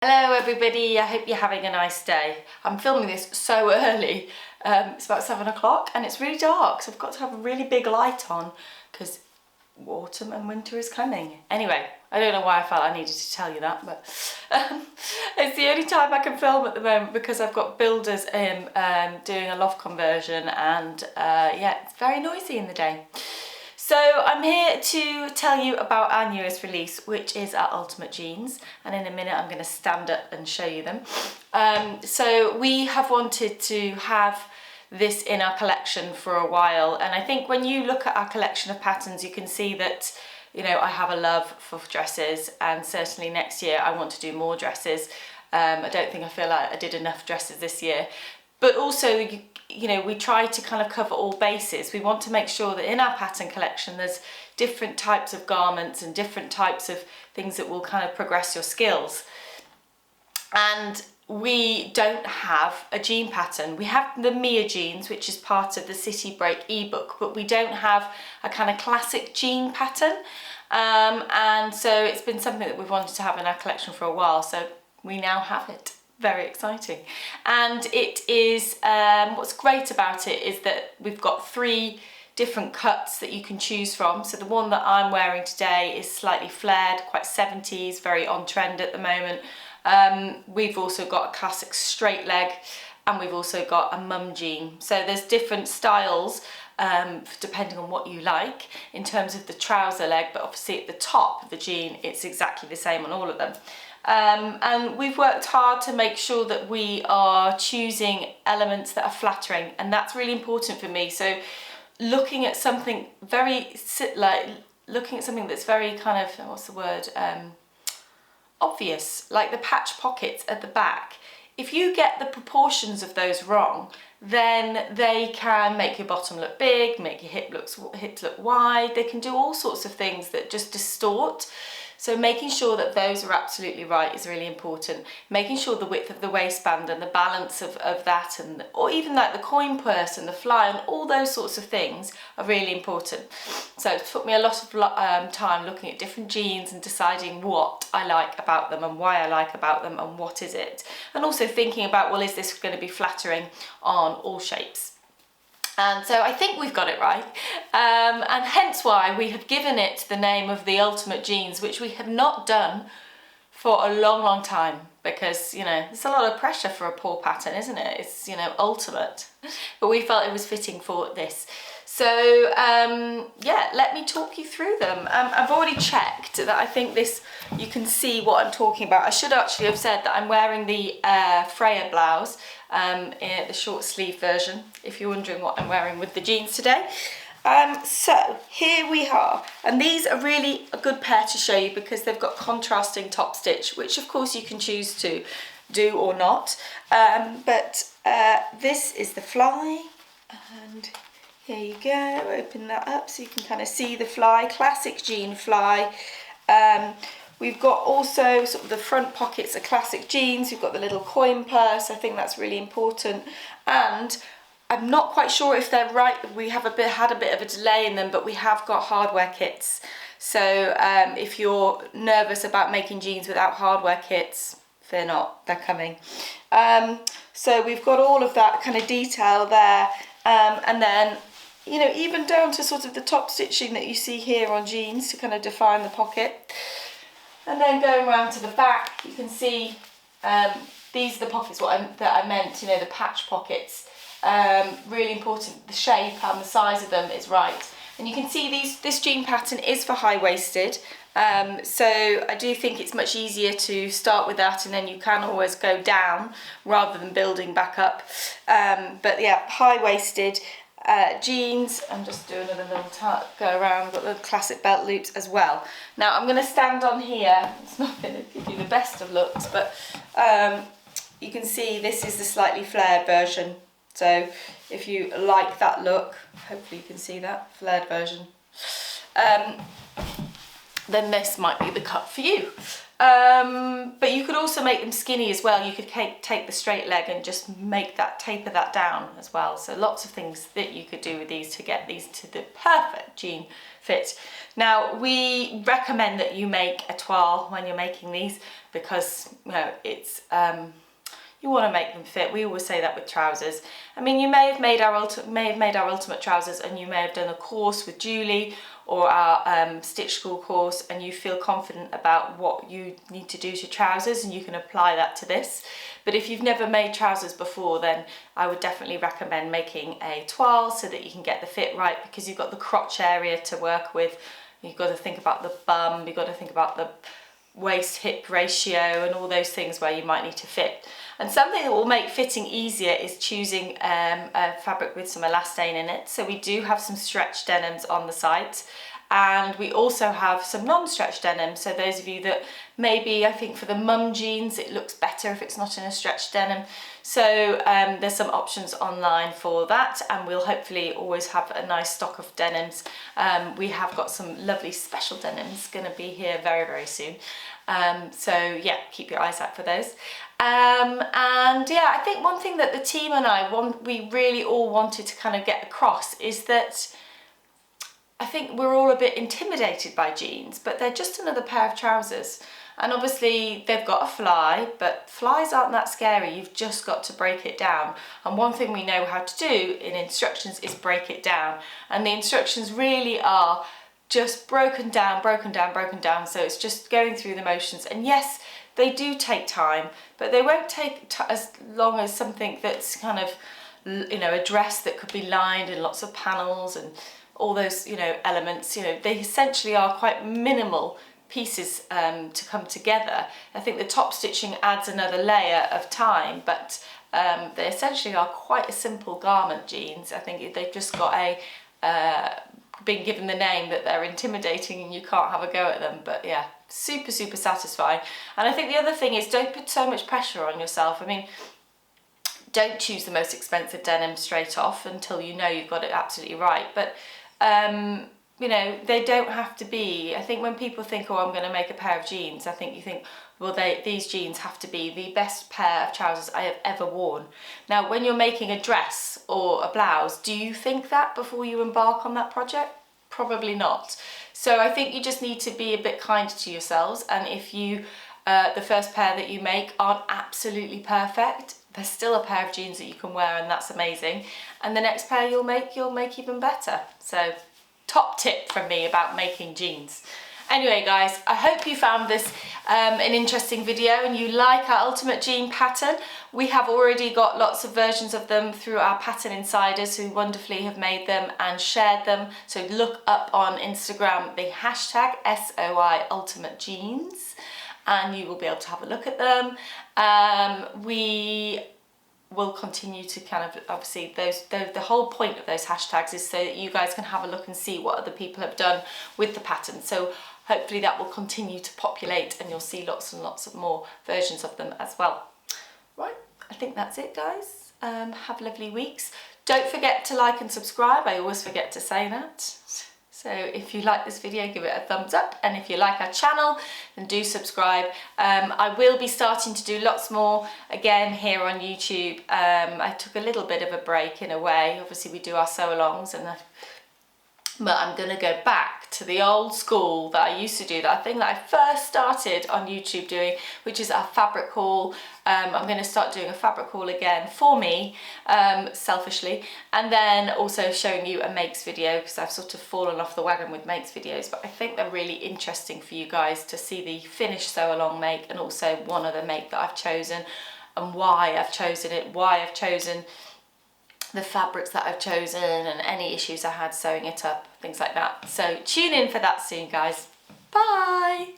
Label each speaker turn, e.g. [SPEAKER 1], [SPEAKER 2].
[SPEAKER 1] Hello everybody, I hope you're having a nice day. I'm filming this so early, it's about 7 o'clock and it's really dark, so I've got to have a really big light on because autumn and winter is coming. Anyway, I don't know why I felt I needed to tell you that, but it's the only time I can film at the moment because I've got builders doing a loft conversion and yeah, it's very noisy in the day. So I'm here to tell you about our newest release, which is our Ultimate Jeans, and in a minute I'm going to stand up and show you them. So we have wanted to have this in our collection for a while, and I think when you look at our collection of patterns you can see that, you know, I have a love for dresses, and certainly next year I want to do more dresses. I don't think I feel like I did enough dresses this year, but also you know, we try to kind of cover all bases. We want to make sure that in our pattern collection there's different types of garments and different types of things that will kind of progress your skills. And we don't have a jean pattern. We have the Mia jeans, which is part of the City Break ebook, but we don't have a kind of classic jean pattern. And so it's been something that we've wanted to have in our collection for a while, so we now have it. Very exciting. And it is, what's great about it is that we've got 3 different cuts that you can choose from. So the one that I'm wearing today is slightly flared, quite 70s, very on trend at the moment. We've also got a classic straight leg, and we've also got a mum jean. So there's different styles depending on what you like in terms of the trouser leg, but obviously at the top of the jean it's exactly the same on all of them. And we've worked hard to make sure that we are choosing elements that are flattering, and that's really important for me. So looking at something looking at something that's very kind of, what's the word, obvious, like the patch pockets at the back. If you get the proportions of those wrong, then they can make your bottom look big, make your hips look wide. They can do all sorts of things that just distort. So making sure that those are absolutely right is really important. Making sure the width of the waistband and the balance of that, and or even like the coin purse and the fly and all those sorts of things are really important. So it took me a lot of time looking at different jeans and deciding what I like about them and why I like about them and what is it. And also thinking about, well, is this going to be flattering on all shapes? And so I think we've got it right, and hence why we have given it the name of the Ultimate Jeans, which we have not done for a long time, because, you know, it's a lot of pressure for a poor pattern, isn't it? It's, you know, ultimate, but we felt it was fitting for this. So yeah, let me talk you through them. I've already checked that I think this, you can see what I'm talking about. I should actually have said that I'm wearing the Freya blouse in the short sleeve version, if you're wondering what I'm wearing with the jeans today. So here we are, and these are really a good pair to show you because they've got contrasting top stitch, which of course you can choose to do or not. But this is the fly, and here you go, open that up so you can kind of see the fly, classic jean fly. We've got also sort of the front pockets are classic jeans. We've got the little coin purse. I think that's really important. And I'm not quite sure if they're right. We have had a bit of a delay in them, but we have got hardware kits. So if you're nervous about making jeans without hardware kits, fear not, they're coming. So we've got all of that kind of detail there. And then, you know, even down to sort of the top stitching that you see here on jeans to kind of define the pocket. And then going around to the back, you can see these are the pockets that I meant, you know, the patch pockets. Really important, the shape and the size of them is right. And you can see this jean pattern is for high-waisted. So I do think it's much easier to start with that, and then you can always go down rather than building back up. But yeah, high-waisted jeans. I'm just doing another little go around, got the classic belt loops as well. Now I'm going to stand on here. It's not going to give you the best of looks, but you can see this is the slightly flared version. So if you like that look, hopefully you can see that flared version, then this might be the cut for you. But you could also make them skinny as well. You could take the straight leg and just taper that down as well. So lots of things that you could do with these to get these to the perfect jean fit. Now we recommend that you make a toile when you're making these because it's you want to make them fit. We always say that with trousers. I mean, you may have made our ultimate trousers, and you may have done a course with Julie or our Stitch School course, and you feel confident about what you need to do to trousers, and you can apply that to this. But if you've never made trousers before, then I would definitely recommend making a toile so that you can get the fit right, because you've got the crotch area to work with. You've got to think about the bum, you've got to think about the waist-hip ratio and all those things where you might need to fit. And something that will make fitting easier is choosing a fabric with some elastane in it. So we do have some stretch denims on the site, and we also have some non-stretch denim. So those of you that maybe, I think for the mum jeans it looks better if it's not in a stretch denim. So there's some options online for that, and we'll hopefully always have a nice stock of denims. We have got some lovely special denims going to be here very, very soon. So yeah, keep your eyes out for those. And yeah, I think one thing that the team and we really all wanted to kind of get across is that I think we're all a bit intimidated by jeans, but they're just another pair of trousers. And obviously they've got a fly, but flies aren't that scary. You've just got to break it down. And one thing we know how to do in instructions is break it down. And the instructions really are just broken down. So it's just going through the motions. And yes, they do take time, but they won't take as long as something that's kind of, a dress that could be lined in lots of panels and all those, elements. They essentially are quite minimal pieces to come together. I think the top stitching adds another layer of time, but they essentially are quite a simple garment, jeans. I think they've just got been given the name that they're intimidating and you can't have a go at them, but yeah, super satisfying. And I think the other thing is, don't put so much pressure on yourself. I mean, don't choose the most expensive denim straight off until you know you've got it absolutely right. But they don't have to be. I think when people think, oh, I'm going to make a pair of jeans, I think you think, well, these jeans have to be the best pair of trousers I have ever worn. Now, when you're making a dress or a blouse, do you think that before you embark on that project? Probably not. So I think you just need to be a bit kinder to yourselves, and if you the first pair that you make aren't absolutely perfect, there's still a pair of jeans that you can wear, and that's amazing. And the next pair you'll make even better. So top tip from me about making jeans. Anyway guys, I hope you found this an interesting video and you like our ultimate jean pattern. We have already got lots of versions of them through our pattern insiders who wonderfully have made them and shared them. So look up on Instagram the hashtag SOI Ultimate Jeans and you will be able to have a look at them. We will continue to kind of, obviously the whole point of those hashtags is so that you guys can have a look and see what other people have done with the pattern. So hopefully that will continue to populate and you'll see lots and lots of more versions of them as well. Right, I think that's it guys. Have lovely weeks. Don't forget to like and subscribe. I always forget to say that. So if you like this video, give it a thumbs up, and if you like our channel, then do subscribe. I will be starting to do lots more again here on YouTube. I took a little bit of a break in a way. Obviously we do our sew-alongs, but I'm going to go back to the old school that I used to do, that thing that I first started on YouTube doing, which is our fabric haul. I'm going to start doing a fabric haul again for me, selfishly, and then also showing you a makes video, because I've sort of fallen off the wagon with makes videos, but I think they're really interesting for you guys to see the finished sew-along make, and also one other make that I've chosen and why I've chosen it, why I've chosen the fabrics that I've chosen, and any issues I had sewing it up, things like that. So tune in for that soon guys. Bye!